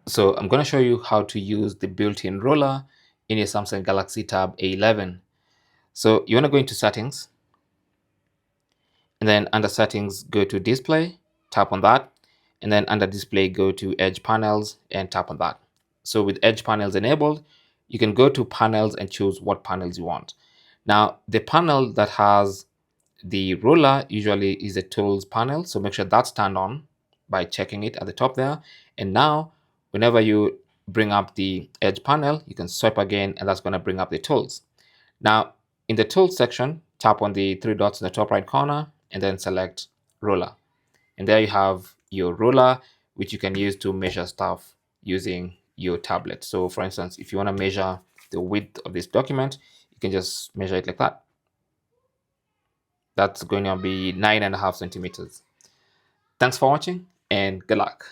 So I'm going to show you how to use the built-in ruler in your Samsung Galaxy Tab A11. So you want to go into settings, and then under settings, go to display, tap on that, and then under display, go to edge panels and tap on that. So with edge panels enabled, you can go to panels and choose what panels you want. Now, the panel that has the ruler usually is a tools panel, so make sure that's turned on by checking it at the top there. And now, whenever you bring up the edge panel, you can swipe again, and that's going to bring up the tools. Now, in the tools section, tap on the three dots in the top right corner and then select ruler. And there you have your ruler, which you can use to measure stuff using your tablet. So for instance, if you want to measure the width of this document, you can just measure it like that. That's going to be 9.5 centimeters. Thanks for watching and good luck.